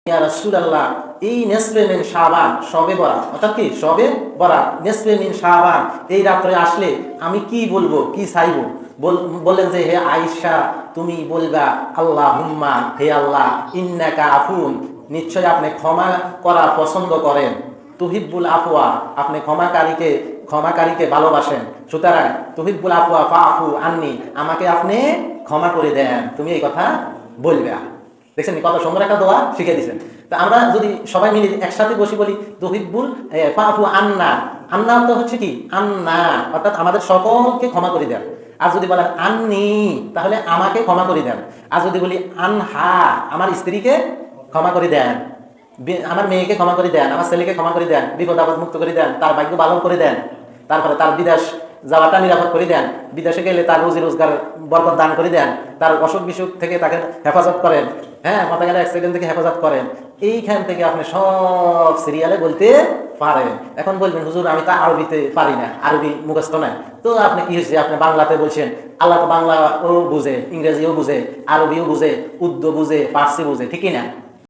ইয়া রাসূলুল্লাহ, এই নেসফে মিন শাবান, শবে বরাত, অর্থাৎ কি শবে বরাত, নেসফে মিন শাবান, এই রাত্রে আসলে আমি কি বলবো, কি চাইবো? বললেন যে হে আয়েশা, তুমি বলবা আল্লাহুম্মা, হে আল্লাহ, ইন্নাকা আফুন, নিশ্চয় আপনি ক্ষমা করা পছন্দ করেন, তুহিব্বুল আফওয়া, আপনি ক্ষমাকারীকে ভালোবাসেন, সুতরাং তুহিব্বুল আফওয়া ফাআফু আন্নি, আমাকে আপনি ক্ষমা করে দেন, তুমি এই কথা বলবা। দেখছেন কত সুন্দর একটা দোয়া শিখে দিচ্ছেন। তা আমরা যদি সবাই মিলে একসাথে বসি বলি তুহিব্বুল ফাআফু আন্না, আন্না তো হচ্ছে কি আন্না, অর্থাৎ আমাদের সকলকে ক্ষমা করে দেন। আর যদি বলেন আন্নি, তাহলে আমাকে ক্ষমা করে দেন। আর যদি বলি আনহা, আমার স্ত্রীকে ক্ষমা করে দেন, আমার মেয়েকে ক্ষমা করে দেন, আমার ছেলেকে ক্ষমা করে দেন, বিপদ আপদ মুক্ত করে দেন, তার ভাগ্য ভালো করে দেন, তারপরে তার বিদেশ যাওয়াটা নিরাপদ করে দেন, বিদেশে গেলে তার রুজি রোজগার বরকত দান করে দেন, তার অসুখ বিসুখ থেকে তাকে হেফাজত করেন, হ্যাঁ মাথা গেলে অ্যাক্সিডেন্ট থেকে হেফাজত করেন। এইখান থেকে আপনি সব সিরিয়ালে বলতে পারেন। এখন বলবেন হুজুর আমি তো আরবিতে পারি না, আরবি মুখস্থ নাই, তো আপনি কি হয়েছে, আপনি বাংলাতে বলছেন, আল্লাহ তো বাংলাও বুঝে, ইংরেজিও বুঝে, আরবিও বুঝে, উর্দু বুঝে, পার্সি বুঝে, ঠিকই না?